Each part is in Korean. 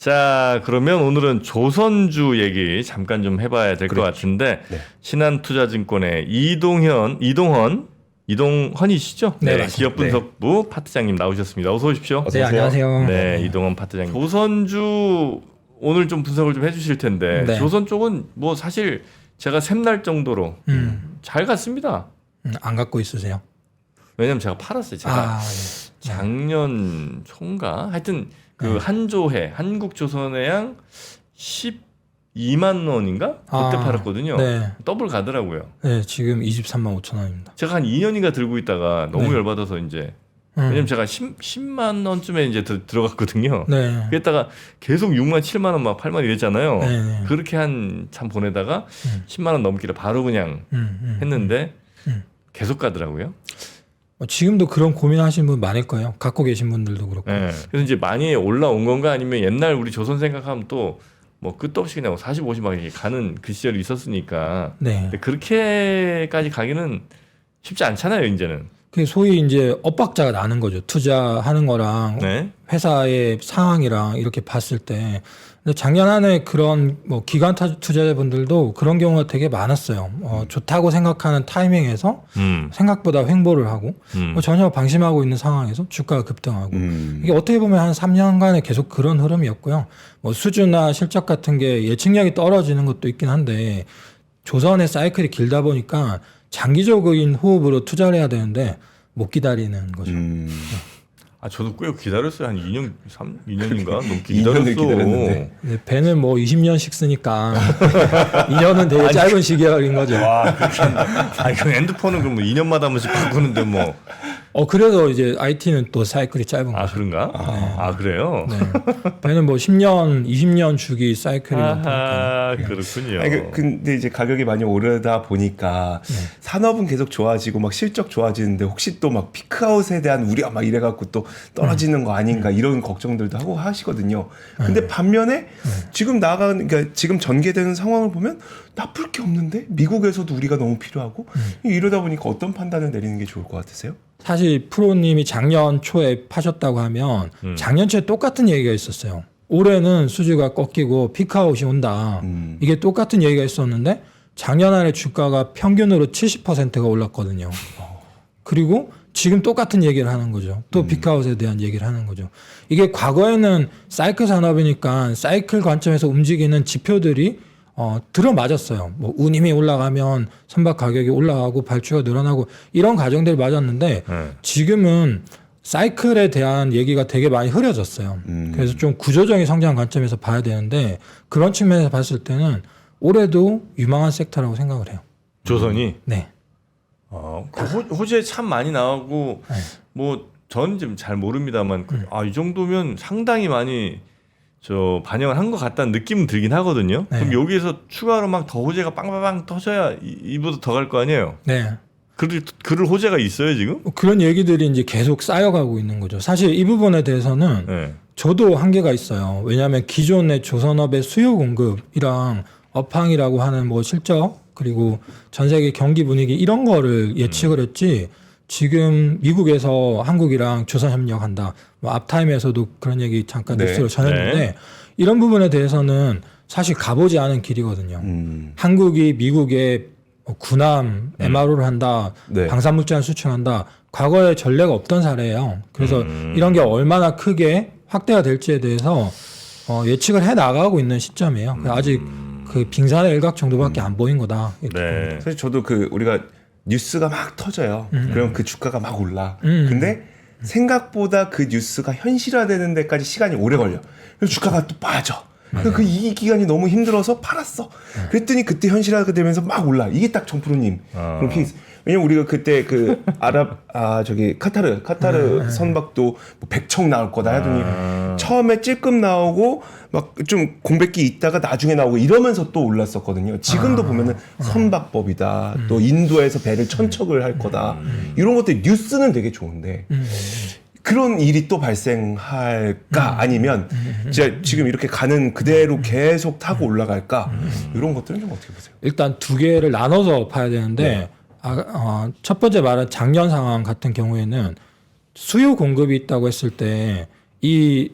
자, 그러면 오늘은 조선주 얘기 잠깐 좀 해봐야 될 것 같은데 네. 신한투자증권의 이동헌이시죠? 네, 맞습니다. 기업분석부 파트장님 나오셨습니다. 어서 오십시오. 네, 안녕하세요. 네, 이동헌 파트장님. 조선주 오늘 좀 분석을 좀 해주실 텐데 네. 조선 쪽은 뭐 사실 제가 샘날 정도로 잘 갔습니다. 안 갖고 있으세요? 왜냐면 제가 팔았어요. 제가 아, 작년 초인가 하여튼 그 한조해 한국조선해양 12만 원인가 그때 팔았거든요. 네. 더블 가더라고요. 네, 지금 23만 5천 원입니다. 제가 한 2년인가 들고 있다가 너무 네. 열받아서 이제 왜냐면 제가 10만 원쯤에 이제 들어갔거든요. 네. 그랬다가 계속 6만 7만 원 막 8만 이랬잖아요. 네. 그렇게 한 참 보내다가 10만 원 넘기를 바로 그냥 했는데 계속 가더라고요. 지금도 그런 고민하시는 분 많을 거예요. 갖고 계신 분들도 그렇고. 네. 그래서 이제 많이 올라온 건가 아니면 옛날 우리 조선 생각하면 또 뭐 끝도 없이 그냥 40, 50 막 이렇게 가는 그 시절이 있었으니까. 네. 근데 그렇게까지 가기는 쉽지 않잖아요, 이제는. 그게 소위 이제 엇박자가 나는 거죠. 투자하는 거랑 네. 회사의 상황이랑 이렇게 봤을 때. 근데 작년 한 해 그런 뭐 기관 투자자분들도 그런 경우가 되게 많았어요. 좋다고 생각하는 타이밍에서 생각보다 횡보를 하고 전혀 방심하고 있는 상황에서 주가가 급등하고 이게 어떻게 보면 한 3년간에 계속 그런 흐름이었고요. 뭐 수주나 실적 같은 게 예측력이 떨어지는 것도 있긴 한데 조선의 사이클이 길다 보니까 장기적인 호흡으로 투자를 해야 되는데 못 기다리는 거죠. 아, 저도 꽤 기다렸어요. 한 2년, 2년인가? 넘게 2년을 기다렸어. 기다렸는데. 네, 배는 뭐 20년씩 쓰니까 2년은 되게 짧은 시기인 거죠. 와, 그렇게 아, 이건 핸드폰은 그럼 뭐 2년마다 한 번씩 바꾸는데 뭐. 그래서 이제 IT는 또 사이클이 짧은 아, 거죠. 그런가? 아, 그래요? 네. 배는 뭐 10년, 20년 주기 사이클이 많다니까. 아하, 그렇군요. 아니, 근데 이제 가격이 많이 오르다 보니까 산업은 계속 좋아지고 막 실적 좋아지는데 혹시 또 막 피크아웃에 대한 우려가 막 이래갖고 또 떨어지는 거 아닌가 이런 걱정들도 하고 하시거든요. 근데 반면에 지금 그러니까 지금 전개되는 상황을 보면 나쁠 게 없는데 미국에서도 우리가 너무 필요하고 이러다 보니까 어떤 판단을 내리는 게 좋을 것 같으세요? 사실 프로님이 작년 초에 파셨다고 하면 작년 초에 똑같은 얘기가 있었어요. 올해는 수주가 꺾이고 피크아웃이 온다. 이게 똑같은 얘기가 있었는데 작년 안에 주가가 평균으로 70%가 올랐거든요. 그리고 지금 똑같은 얘기를 하는 거죠. 또 피크아웃에 대한 얘기를 하는 거죠. 이게 과거에는 사이클 산업이니까 사이클 관점에서 움직이는 지표들이 들어맞았어요. 뭐 운임이 올라가면 선박 가격이 올라가고 발주가 늘어나고 이런 과정들이 맞았는데 지금은 사이클에 대한 얘기가 되게 많이 흐려졌어요. 그래서 좀 구조적인 성장 관점에서 봐야 되는데 그런 측면에서 봤을 때는 올해도 유망한 섹터라고 생각을 해요. 조선이? 네. 그 호재 참 많이 나오고, 뭐, 저는 좀 잘 모릅니다만, 이 정도면 상당히 많이 반영을 한 것 같다는 느낌은 들긴 하거든요. 네. 그럼 여기에서 추가로 막 더 호재가 빵빵빵 터져야 이보다 더 갈 거 아니에요? 네. 그럴 호재가 있어요, 지금? 그런 얘기들이 이제 계속 쌓여가고 있는 거죠. 사실 이 부분에 대해서는 네. 저도 한계가 있어요. 왜냐하면 기존의 조선업의 수요 공급이랑 업황이라고 하는 뭐 실적 그리고 전 세계 경기 분위기 이런 거를 예측을 했지 지금 미국에서 한국이랑 조선 협력한다. 뭐 앞타임에서도 그런 얘기 잠깐 뉴스로 전했는데 이런 부분에 대해서는 사실 가보지 않은 길이거든요. 한국이 미국에 군함 MRO를 한다. 방산물질을 수출한다. 과거에 전례가 없던 사례예요. 그래서 이런 게 얼마나 크게 확대가 될지에 대해서 예측을 해 나가고 있는 시점이에요. 아직 그 빙산의 일각 정도밖에 안 보인 거다. 네. 사실 저도 우리가 뉴스가 막 터져요. 그럼 그 주가가 막 올라. 근데 생각보다 그 뉴스가 현실화되는 데까지 시간이 오래 걸려. 그래서 주가가 또 빠져. 그 이 기간이 너무 힘들어서 팔았어. 그랬더니 그때 현실화가 되면서 막 올라. 이게 딱 정프로님 그런 케이스. 왜냐면 우리가 그때 카타르 선박도 뭐 100척 나올 거다 하더니 처음에 찔끔 나오고 막 좀 공백기 있다가 나중에 나오고 이러면서 또 올랐었거든요. 지금도 보면은 선박법이다. 또 인도에서 배를 1000척을 할 거다. 이런 것들 뉴스는 되게 좋은데 그런 일이 또 발생할까 아니면 지금 이렇게 가는 그대로 계속 타고 올라갈까 이런 것들은 좀 어떻게 보세요? 일단 두 개를 나눠서 봐야 되는데 첫 번째 말은 작년 상황 같은 경우에는 수요 공급이 있다고 했을 때 이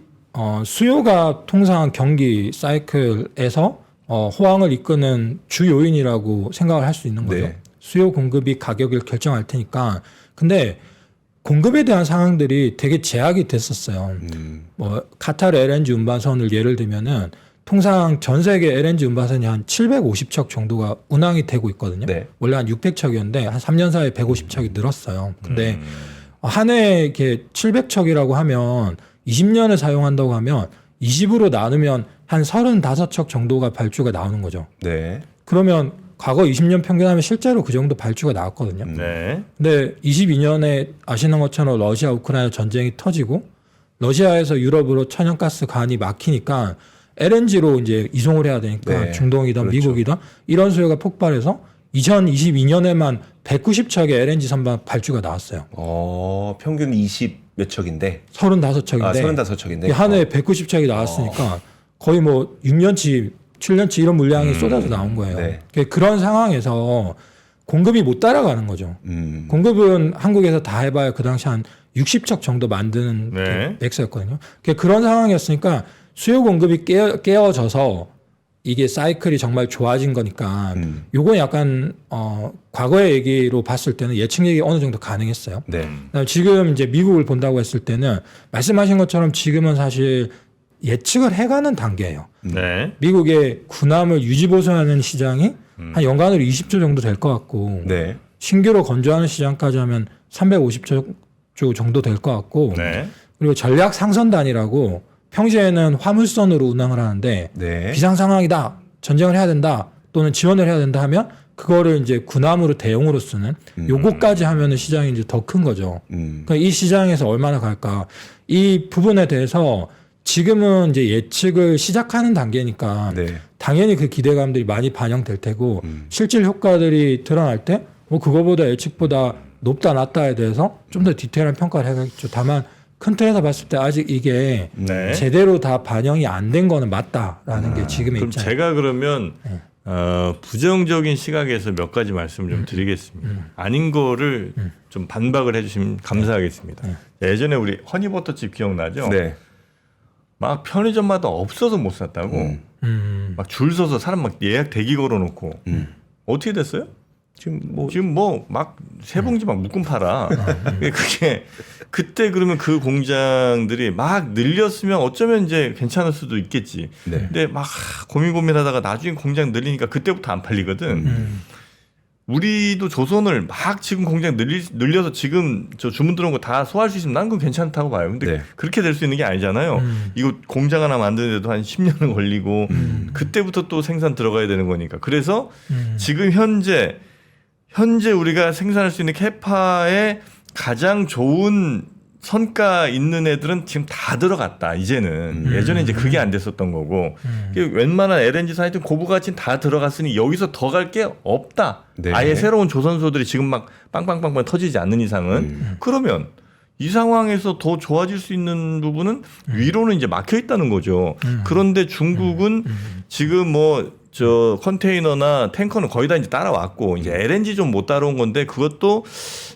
수요가 통상 경기 사이클에서 호황을 이끄는 주 요인이라고 생각을 할 수 있는 거죠. 네. 수요 공급이 가격을 결정할 테니까. 근데 공급에 대한 상황들이 되게 제약이 됐었어요. 뭐 카타르 LNG 운반선을 예를 들면은 통상 전 세계 LNG 운반선이 한 750척 정도가 운항이 되고 있거든요. 네. 원래 한 600척이었는데 한 3년 사이에 150척이 늘었어요. 근데 한 해에 이렇게 700척이라고 하면 20년을 사용한다고 하면 20으로 나누면 한 35척 정도가 발주가 나오는 거죠. 네. 그러면 과거 20년 평균하면 실제로 그 정도 발주가 나왔거든요. 네. 근데 22년에 아시는 것처럼 러시아 우크라이나 전쟁이 터지고 러시아에서 유럽으로 천연가스 관이 막히니까 LNG로 이제 이송을 해야 되니까 네. 중동이든 그렇죠. 미국이든 이런 수요가 폭발해서 2022년에만 190척의 LNG 선박 발주가 나왔어요. 평균 20 몇 척인데. 35척인데 아, 35척인데. 한 해에 190척이 나왔으니까 거의 뭐 6년치, 7년치 이런 물량이 쏟아져 나온 거예요. 네. 그런 상황에서 공급이 못 따라가는 거죠. 공급은 한국에서 다 해봐야 그 당시 한 60척 정도 만드는 네. 맥스였거든요. 그런 상황이었으니까 수요 공급이 깨어져서 이게 사이클이 정말 좋아진 거니까 요건 약간 과거의 얘기로 봤을 때는 예측 얘기 어느 정도 가능했어요. 네. 지금 이제 미국을 본다고 했을 때는 말씀하신 것처럼 지금은 사실 예측을 해가는 단계예요. 네. 미국의 군함을 유지보수하는 시장이 한 연간으로 20조 정도 될 것 같고 네. 신규로 건조하는 시장까지 하면 350조 정도 될 것 같고 네. 그리고 전략 상선단이라고 평소에는 화물선으로 운항을 하는데 네. 비상 상황이다, 전쟁을 해야 된다 또는 지원을 해야 된다 하면 그거를 이제 군함으로 대용으로 쓰는 요거까지 하면은 시장이 이제 더 큰 거죠. 그러니까 이 시장에서 얼마나 갈까 이 부분에 대해서 지금은 이제 예측을 시작하는 단계니까 네. 당연히 그 기대감들이 많이 반영될 테고 실질 효과들이 드러날 때 뭐 그거보다 예측보다 높다 낮다에 대해서 좀 더 디테일한 평가를 해야겠죠. 다만 큰 틀에서 봤을 때 아직 이게 네. 제대로 다 반영이 안 된 거는 맞다라는 게 지금의 그럼 입장. 제가 그러면 부정적인 시각에서 몇 가지 말씀을 좀 드리겠습니다. 아닌 거를 좀 반박을 해주시면 감사하겠습니다. 예전에 우리 허니버터칩 기억나죠? 네. 막 편의점마다 없어서 못 샀다고. 막 줄 서서 사람 막 예약 대기 걸어놓고 어떻게 됐어요? 지금 뭐 막 세 봉지 막 묶음 팔아. 그게 그때 그러면 그 공장들이 막 늘렸으면 어쩌면 이제 괜찮을 수도 있겠지. 네. 근데 막 고민하다가 나중에 공장 늘리니까 그때부터 안 팔리거든. 우리도 조선을 막 지금 공장 늘려서 지금 저 주문 들어온 거 다 소화할 수 있으면 난 그건 괜찮다고 봐요. 근데 네. 그렇게 될 수 있는 게 아니잖아요. 이거 공장 하나 만드는데도 한 10년은 걸리고 그때부터 또 생산 들어가야 되는 거니까. 그래서 지금 현재 우리가 생산할 수 있는 캐파의 가장 좋은 선가 있는 애들은 지금 다 들어갔다. 이제는 예전에 이제 그게 안 됐었던 거고 웬만한 LNG 사이트 고부가치는 다 들어갔으니 여기서 더 갈 게 없다. 네. 아예 새로운 조선소들이 지금 막 빵빵빵빵 터지지 않는 이상은 그러면 이 상황에서 더 좋아질 수 있는 부분은 위로는 이제 막혀 있다는 거죠. 그런데 중국은 지금 뭐 저 컨테이너나 탱커는 거의 다 이제 따라왔고 이제 LNG 좀 못 따라온 건데 그것도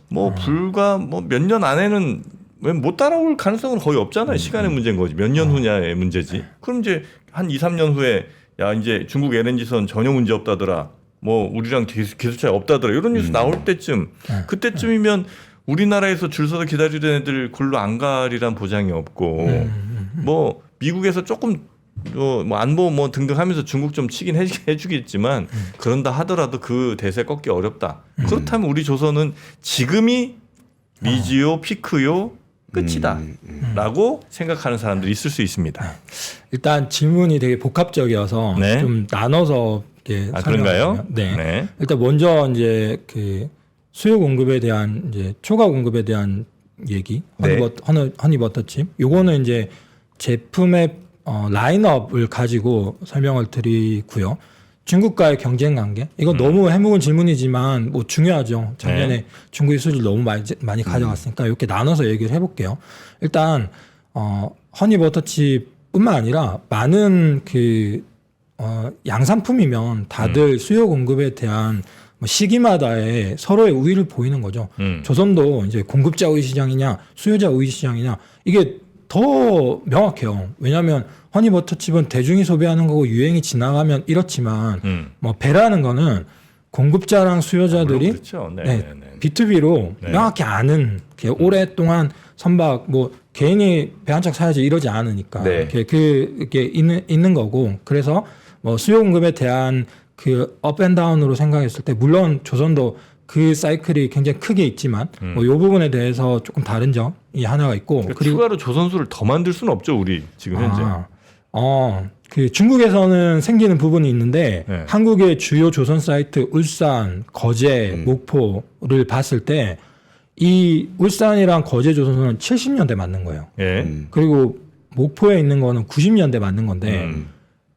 뭐 불과 뭐 몇 년 안에는 왜 못 따라올 가능성은 거의 없잖아요. 시간의 문제인 거지. 몇 년 후냐의 문제지. 그럼 이제 한 2, 3년 후에 야 이제 중국 LNG선 전혀 문제 없다더라. 뭐 우리랑 기술 차이 없다더라. 이런 뉴스 나올 때쯤 그때쯤이면 우리나라에서 줄 서서 기다리던 애들 골로 안 가리란 보장이 없고 뭐 미국에서 조금 뭐 안보 뭐 등등 하면서 중국 좀 치긴 해주겠지만 그런다 하더라도 그 대세 꺾기 어렵다. 그렇다면 우리 조선은 지금이 미지요 피크요 끝이다 라고 생각하는 사람들이 있을 수 있습니다. 일단 질문이 되게 복합적이어서 네. 좀 나눠서 이렇게 그런가요? 네. 네. 일단 먼저 이제 그 수요 공급에 대한 이제 초과 공급에 대한 얘기 네. 허니버터칩 요거는 이제 제품의 라인업을 가지고 설명을 드리고요. 중국과의 경쟁 관계 이거 너무 해묵은 질문이지만 뭐 중요하죠. 작년에 네. 중국의 수주를 너무 많이 가져갔으니까 이렇게 나눠서 얘기를 해볼게요. 일단 허니버터칩뿐만 아니라 많은 그 양산품이면 다들 수요 공급에 대한 뭐 시기마다의 서로의 우위를 보이는 거죠. 조선도 이제 공급자 우위 시장이냐 수요자 우위 시장이냐 이게 더 명확해요. 왜냐하면 허니버터칩은 대중이 소비하는 거고 유행이 지나가면 이렇지만 뭐 배라는 거는 공급자랑 수요자들이 그렇죠. 네, 네, 네, 네. B2B로 네. 명확히 아는 오랫동안 선박 뭐 개인이 배 한 척 사야지 이러지 않으니까 네. 그게 있는 거고 그래서 뭐 수요 공급에 대한 그 업앤다운으로 생각했을 때 물론 조선도 그 사이클이 굉장히 크게 있지만 뭐 요 부분에 대해서 조금 다른 점이 하나가 있고 그러니까 추가로 조선소를 더 만들 수는 없죠, 우리 지금 현재. 그 중국에서는 생기는 부분이 있는데 네. 한국의 주요 조선 사이트 울산, 거제, 목포를 봤을 때 이 울산이랑 거제 조선소는 70년대 맞는 거예요. 예. 그리고 목포에 있는 거는 90년대 맞는 건데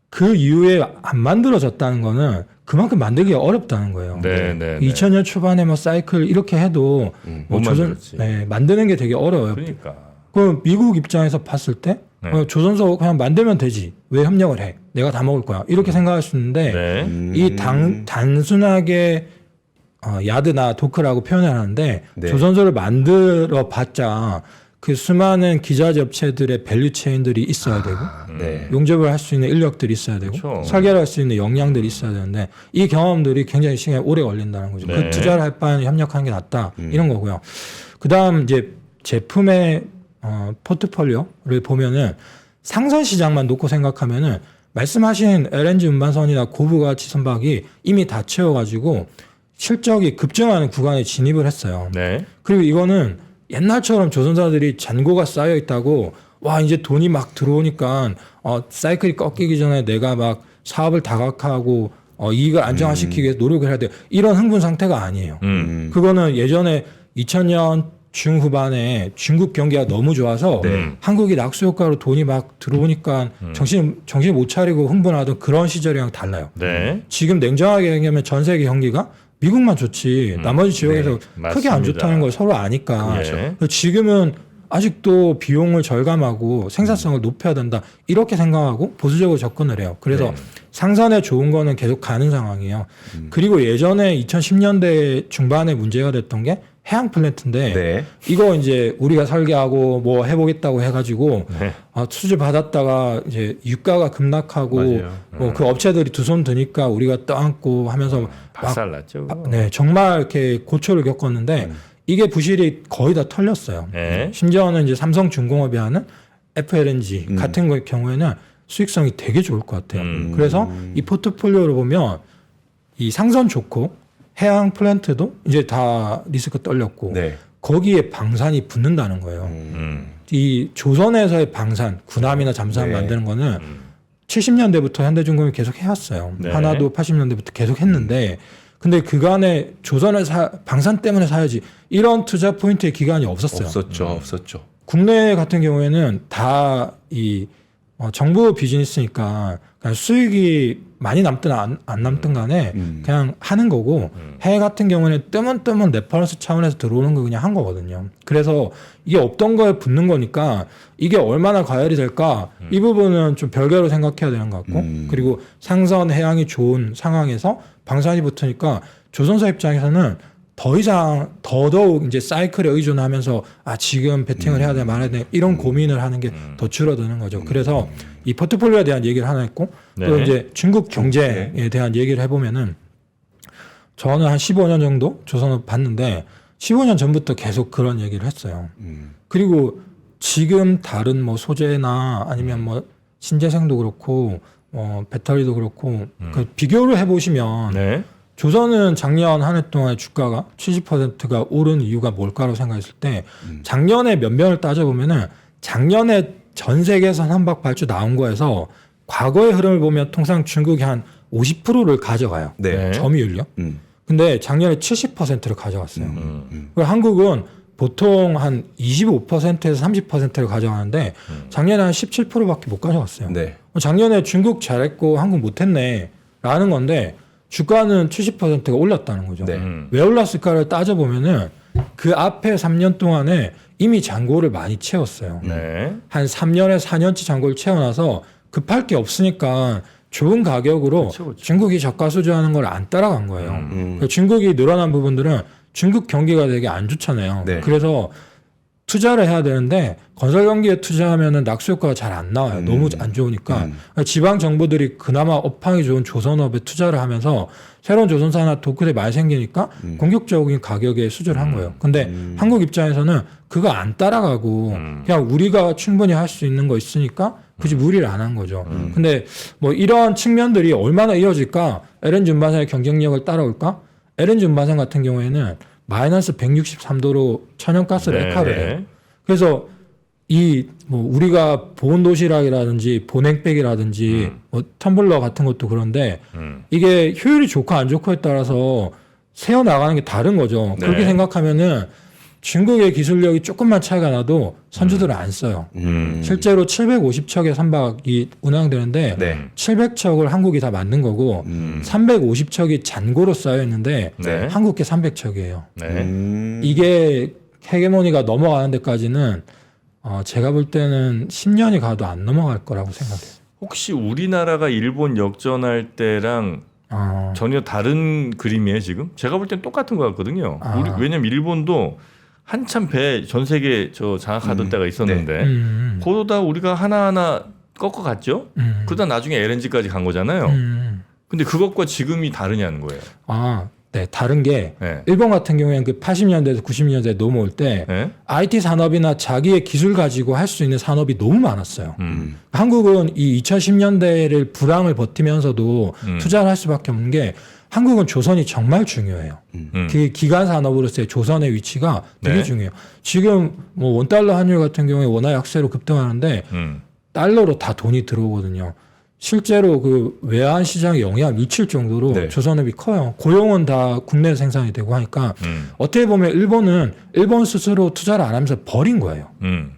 그 이후에 안 만들어졌다는 거는 그만큼 만들기가 어렵다는 거예요. 네, 네. 2000년 초반에 뭐 사이클 이렇게 해도 뭐 못 만들었지. 만드는 게 되게 어려워요. 그러니까. 그럼 미국 입장에서 봤을 때 네. 조선소 그냥 만들면 되지 왜 협력을 해? 내가 다 먹을 거야. 이렇게 생각할 수 있는데 네. 이 단순하게 야드나 도크라고 표현을 하는데 네. 조선소를 만들어 봤자 그 수많은 기자재 업체들의 밸류 체인들이 있어야 되고 네. 용접을 할 수 있는 인력들이 있어야 되고 그렇죠. 설계를 할 수 있는 역량들이 있어야 되는데 이 경험들이 굉장히 시간이 오래 걸린다는 거죠. 네. 그 투자를 할 바에는 협력하는 게 낫다 이런 거고요. 그다음 이제 제품의 포트폴리오를 보면은 상선 시장만 놓고 생각하면은 말씀하신 LNG 운반선이나 고부가치 선박이 이미 다 채워가지고 실적이 급증하는 구간에 진입을 했어요. 네. 그리고 이거는 옛날처럼 조선사들이 잔고가 쌓여 있다고 와 이제 돈이 막 들어오니까 사이클이 꺾이기 전에 내가 막 사업을 다각화하고 이익을 안정화시키기 위해서 노력을 해야 돼요. 이런 흥분 상태가 아니에요. 그거는 예전에 2000년 중후반에 중국 경기가 너무 좋아서 한국이 낙수 효과로 돈이 막 들어오니까 정신 못 차리고 흥분하던 그런 시절이랑 달라요. 네. 지금 냉정하게 얘기하면 전 세계 경기가 미국만 좋지 나머지 지역에서 네, 크게 안 맞습니다. 좋다는 걸 서로 아니까 그렇죠. 지금은 아직도 비용을 절감하고 생산성을 높여야 된다 이렇게 생각하고 보수적으로 접근을 해요. 그래서 네. 상선에 좋은 거는 계속 가는 상황이에요. 그리고 예전에 2010년대 중반에 문제가 됐던 게 해양 플랜트인데 네. 이거 이제 우리가 설계하고 뭐 해보겠다고 해가지고 네. 수주 받았다가 이제 유가가 급락하고 맞아요. 뭐 그 업체들이 두 손 드니까 우리가 떠안고 하면서 박살났죠. 네 정말 이렇게 고초를 겪었는데 이게 부실이 거의 다 털렸어요. 네. 심지어는 이제 삼성중공업이 하는 FLNG 같은 경우에는 수익성이 되게 좋을 것 같아요. 그래서 이 포트폴리오를 보면 이 상선 좋고 해양 플랜트도 이제 다 리스크 떨렸고 네. 거기에 방산이 붙는다는 거예요. 이 조선에서의 방산, 군함이나 잠수함 네. 만드는 거는 70년대부터 현대중공업이 계속 해왔어요. 네. 하나도 80년대부터 계속 했는데 근데 그간에 조선을 방산 때문에 사야지 이런 투자 포인트의 기간이 없었어요. 없었죠. 국내 같은 경우에는 다 이 정부 비즈니스니까 그냥 수익이 많이 남든 안 남든 간에 그냥 하는 거고 해외 같은 경우는 뜨문 레퍼런스 차원에서 들어오는 거 그냥 한 거거든요. 그래서 이게 없던 거에 붙는 거니까 이게 얼마나 과열이 될까 이 부분은 좀 별개로 생각해야 되는 것 같고 그리고 상선 해양이 좋은 상황에서 방산이 붙으니까 조선사 입장에서는 더 이상 더더욱 이제 사이클에 의존하면서 지금 베팅을 해야 돼 말아야 돼 이런 고민을 하는 게 더 줄어드는 거죠. 그래서 이 포트폴리오에 대한 얘기를 하나 했고 또 네. 이제 중국 경제에 대한 얘기를 해보면은 저는 한 15년 정도 조선을 봤는데 15년 전부터 계속 그런 얘기를 했어요. 그리고 지금 다른 뭐 소재나 아니면 뭐 신재생도 그렇고 배터리도 그렇고 그 비교를 해보시면 네. 조선은 작년 한 해 동안 주가가 70%가 오른 이유가 뭘까라고 생각했을 때 작년에 면면을 따져보면은 작년에 전 세계에서 선박 발주 나온 거에서 과거의 흐름을 보면 통상 중국이 한 50%를 가져가요. 네. 점유율요. 근데 작년에 70%를 가져갔어요. 그리고 한국은 보통 한 25%에서 30%를 가져가는데 작년에 한 17%밖에 못 가져갔어요. 네. 작년에 중국 잘했고 한국 못했네 라는 건데 주가는 70%가 올랐다는 거죠. 네. 왜 올랐을까를 따져보면은 그 앞에 3년 동안에 이미 잔고를 많이 채웠어요. 네. 한 3년에 4년치 잔고를 채워놔서 급할 게 없으니까 좋은 가격으로 그쵸. 중국이 저가 수주하는 걸 안 따라간 거예요. 그러니까 중국이 늘어난 부분들은 중국 경기가 되게 안 좋잖아요. 네. 그래서 투자를 해야 되는데 건설 경기에 투자하면은 낙수 효과가 잘 안 나와요. 너무 안 좋으니까 지방 정부들이 그나마 업황이 좋은 조선업에 투자를 하면서 새로운 조선사나 도크들이 많이 생기니까 공격적인 가격에 수주를 한 거예요. 근데 한국 입장에서는 그거 안 따라가고 그냥 우리가 충분히 할 수 있는 거 있으니까 굳이 무리를 안 한 거죠. 근데 뭐 이런 측면들이 얼마나 이어질까? LNG 운반선의 경쟁력을 따라올까? LNG 운반선 같은 경우에는 마이너스 163도로 천연가스를 액화를 해요. 그래서 이 뭐 우리가 보온 도시락이라든지 보냉백이라든지 뭐 텀블러 같은 것도 그런데 이게 효율이 좋고 안 좋고에 따라서 새어 나가는 게 다른 거죠. 네. 그렇게 생각하면은 중국의 기술력이 조금만 차이가 나도 선주들은 안 써요. 실제로 750척의 선박이 운항되는데 네. 700척을 한국이 다 만든 거고 350척이 잔고로 쌓여 있는데 네. 한국계 300척이에요. 네. 이게 헤게모니가 넘어가는 데까지는 제가 볼 때는 10년이 가도 안 넘어갈 거라고 생각해요. 혹시 우리나라가 일본 역전할 때랑 전혀 다른 그림이에요 지금? 제가 볼 땐 똑같은 것 같거든요. 왜냐면 일본도 한참 배 전 세계 장악하던 때가 있었는데 그러다 우리가 하나하나 꺾어갔죠. 그러다 나중에 LNG까지 간 거잖아요. 근데 그것과 지금이 다르냐는 거예요. 네, 다른 게 네. 일본 같은 경우에는 그 80년대에서 90년대에 넘어올 때 네? IT 산업이나 자기의 기술 가지고 할 수 있는 산업이 너무 많았어요. 한국은 이 2010년대를 불황을 버티면서도 투자를 할 수밖에 없는 게 한국은 조선이 정말 중요해요. 그 기간 산업으로서의 조선의 위치가 되게 네. 중요해요. 지금 뭐 원달러 환율 같은 경우에 원화 약세로 급등하는데 달러로 다 돈이 들어오거든요. 실제로 그 외환 시장에 영향을 미칠 정도로 네. 조선업이 커요. 고용은 다 국내 생산이 되고 하니까 어떻게 보면 일본은 일본 스스로 투자를 안 하면서 버린 거예요.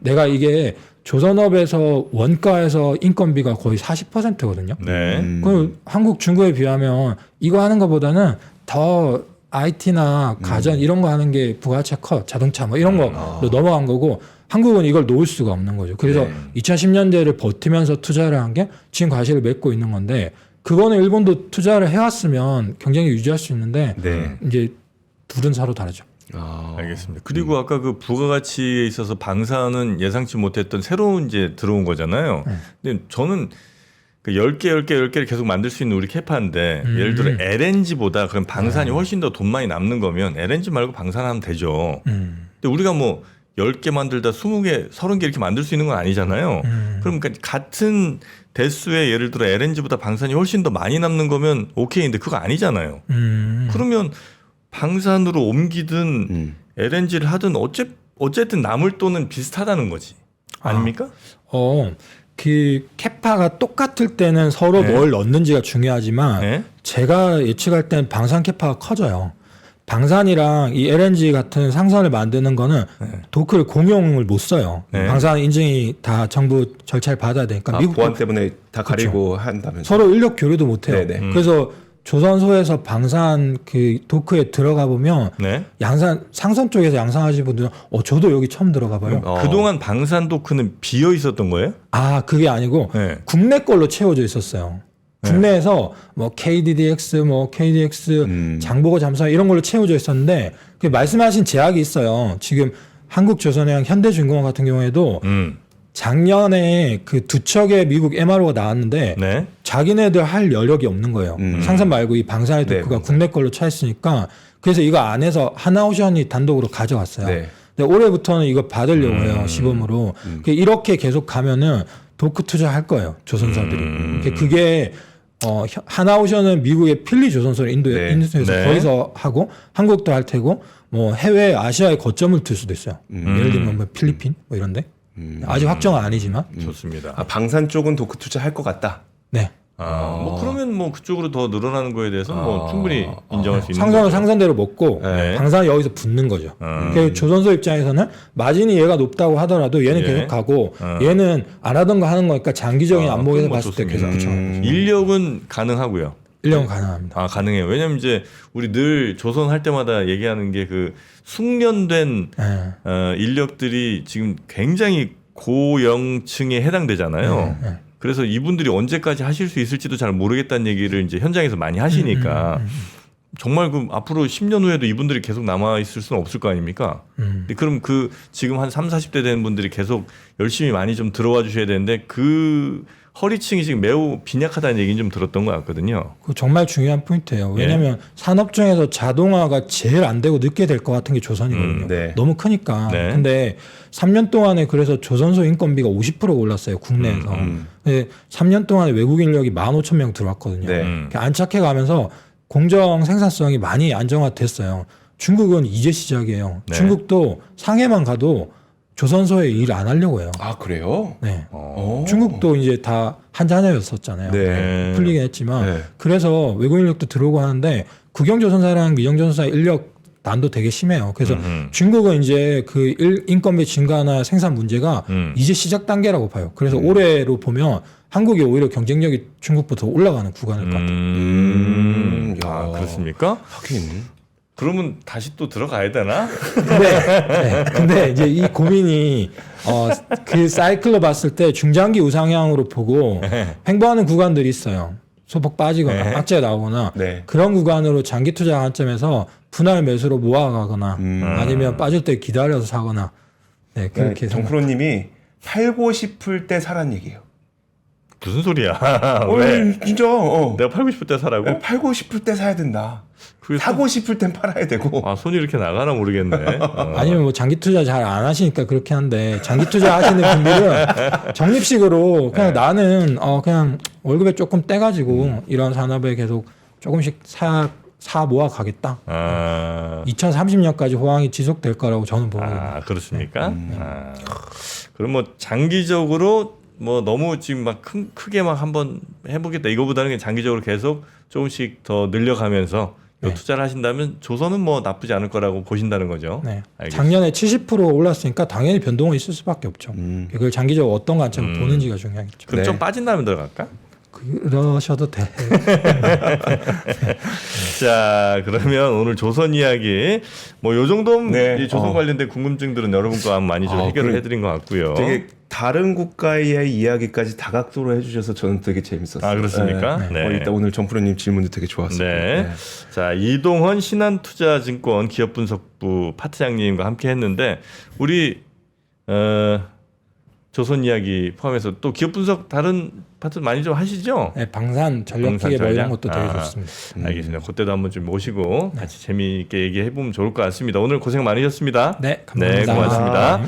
내가 이게 조선업에서 원가에서 인건비가 거의 40%거든요. 네. 그 한국, 중국에 비하면 이거 하는 것보다는 더 IT나 가전 이런 거 하는 게 부가가치가 커. 자동차 뭐 이런 거로 넘어간 거고 한국은 이걸 놓을 수가 없는 거죠. 그래서 네. 2010년대를 버티면서 투자를 한 게 지금 과실을 맺고 있는 건데 그거는 일본도 투자를 해왔으면 경쟁력 유지할 수 있는데 네. 이제 둘은 서로 다르죠. 알겠습니다. 그리고 아까 그 부가가치에 있어서 방사는 예상치 못했던 새로운 이제 들어온 거잖아요. 근데 저는 그 10개를 계속 만들 수 있는 우리 캐파인데 예를 들어 LNG보다 그럼 방산이 훨씬 더 돈 많이 남는 거면 LNG 말고 방산하면 되죠. 근데 우리가 뭐 10개 만들다 20개, 30개 이렇게 만들 수 있는 건 아니잖아요. 그러니까 같은 대수의 예를 들어 LNG보다 방산이 훨씬 더 많이 남는 거면 오케이인데 그거 아니잖아요. 그러면 방산으로 옮기든 LNG를 하든 어쨌든 남을 돈은 비슷하다는 거지. 아닙니까? 그 캐파가 똑같을 때는 서로 네. 뭘 넣는지가 중요하지만 네? 제가 예측할 때는 방산 캐파가 커져요. 방산이랑 이 LNG 같은 상선을 만드는 거는 도크를 공용을 못 써요. 네. 방산 인증이 다 정부 절차를 받아야 되니까 미국 보안 때문에 다 가리고 한다면서. 서로 인력 교류도 못 해요. 네네. 그래서 조선소에서 방산 그 도크에 들어가 보면 네. 상선 쪽에서 양산하시는 분들은 저도 여기 처음 들어가 봐요. 그동안 방산 도크는 비어 있었던 거예요? 그게 아니고 네. 국내 걸로 채워져 있었어요. 국내에서 뭐 KDDX, 뭐 KDX, 장보고 잠수함 이런 걸로 채워져 있었는데 그 말씀하신 제약이 있어요. 지금 한국조선해양, 현대중공업 같은 경우에도 작년에 그 2척의 미국 MRO가 나왔는데 네. 자기네들 할 여력이 없는 거예요. 상선 말고 이 방산의 도크가 국내 걸로 차 있으니까 그래서 이거 안에서 하나오션이 단독으로 가져갔어요. 네. 근데 올해부터는 이거 받으려고 해요. 시범으로. 이렇게 계속 가면은 도크 투자할 거예요. 조선사들이. 그게 하나오션은 미국의 필리 조선소를 인도에서 네. 거기서 하고 한국도 할 테고 뭐 해외 아시아에 거점을 둘 수도 있어요. 예를 들면 뭐 필리핀 뭐 이런데. 아직 확정은 아니지만. 좋습니다. 방산 쪽은 도크 투자할 것 같다. 네. 뭐 그러면 뭐 그쪽으로 더 늘어나는 거에 대해서 뭐 충분히 인정할 수 있는 상선은 거죠. 상선대로 먹고 네. 방산은 여기서 붙는 거죠. 그래서 조선소 입장에서는 마진이 얘가 높다고 하더라도 얘는 예. 계속 가고 얘는 안 하던 거 하는 거니까 장기적인 안목에서 그건 뭐 봤을 때 계속 좋습니다. 그렇죠. 인력은 가능하고요. 인력은 가능합니다. 가능해요. 왜냐면 이제 우리 늘 조선 할 때마다 얘기하는 게 그 숙련된 네. 인력들이 지금 굉장히 고령층에 해당되잖아요. 그래서 이분들이 언제까지 하실 수 있을지도 잘 모르겠다는 얘기를 이제 현장에서 많이 하시니까 정말 그 앞으로 10년 후에도 이분들이 계속 남아 있을 수는 없을 거 아닙니까? 근데 그럼 그 지금 한 3, 40대 되는 분들이 계속 열심히 많이 좀 들어와 주셔야 되는데 그 허리층이 지금 매우 빈약하다는 얘기는 좀 들었던 것 같거든요. 그 정말 중요한 포인트예요. 예. 왜냐하면 산업 중에서 자동화가 제일 안 되고 늦게 될 것 같은 게 조선이거든요. 네. 너무 크니까. 네. 근데 3년 동안에 그래서 조선소 인건비가 50% 올랐어요. 국내에서. 근데 3년 동안에 외국 인력이 15,000명 들어왔거든요. 네. 이렇게 안착해 가면서 공정 생산성이 많이 안정화됐어요. 중국은 이제 시작이에요. 네. 중국도 상해만 가도 조선소에 일 안 하려고 해요. 아 그래요? 네. 어. 중국도 이제 다 한자녀였었잖아요. 네. 풀리긴 했지만 네. 그래서 외국 인력도 들어오고 하는데 국영조선사랑 미정조선사 인력 난도 되게 심해요. 그래서 중국은 이제 그 인건비 증가나 생산 문제가 이제 시작 단계라고 봐요. 그래서 올해로 보면 한국이 오히려 경쟁력이 중국보다 올라가는 구간일 것 같아요. 야. 그렇습니까? 하긴. 그러면 다시 또 들어가야 되나? 근데 이제 이 고민이 그 사이클로 봤을 때 중장기 우상향으로 보고 횡보하는 구간들이 있어요. 소폭 빠지거나 악재 나오거나 네. 그런 구간으로 장기 투자 관점에서 분할 매수로 모아가거나 아니면 빠질 때 기다려서 사거나 네, 그렇게 정프로님이 팔고 싶을 때 사란 얘기예요. 무슨 소리야? 왜? 진짜. 내가 팔고 싶을 때 사라고? 네, 팔고 싶을 때 사야 된다. 그게 사고 싶을 땐 팔아야 되고. 아, 손이 이렇게 나가나 모르겠네. 아니면 뭐 장기 투자 잘 안 하시니까 그렇게 한데 장기 투자 하시는 분들은 적립식으로 그냥 나는 그냥 월급에 조금 떼가지고 이런 산업에 계속 조금씩 사 모아 가겠다. 2030년까지 호황이 지속될 거라고 저는 보거든요. 아, 그렇습니까? 그럼 뭐 장기적으로 뭐 너무 지금 막 크게 막 한번 해보겠다 이거보다는 그냥 장기적으로 계속 조금씩 더 늘려가면서 요 투자를 하신다면 조선은 뭐 나쁘지 않을 거라고 보신다는 거죠. 네. 알겠습니다. 작년에 70% 올랐으니까 당연히 변동은 있을 수밖에 없죠. 그걸 장기적으로 어떤 관점을 보는지가 중요하겠죠. 그럼 네. 좀 빠진 다음에 들어갈까? 그러셔도 돼. 자, 그러면 오늘 조선 이야기 뭐 요 정도면 네. 이 조선 관련된 궁금증들은 여러분과 많이 좀 해결을 그래. 해드린 것 같고요. 되게 다른 국가의 이야기까지 다각도로 해주셔서 저는 되게 재밌었어요. 아, 그렇습니까? 네. 일단 오늘 정프로님 질문도 되게 좋았어요. 네. 자, 이동헌 신한투자증권 기업분석부 파트장님과 함께 했는데 우리 조선 이야기 포함해서 또 기업 분석 다른 파트 많이 좀 하시죠? 네, 방산 전력기계 뭐 이런 것도 되게 좋습니다. 알겠습니다. 그때도 한번 좀 모시고 같이 재미있게 얘기해 보면 좋을 것 같습니다. 오늘 고생 많으셨습니다. 네, 감사합니다. 네, 고맙습니다.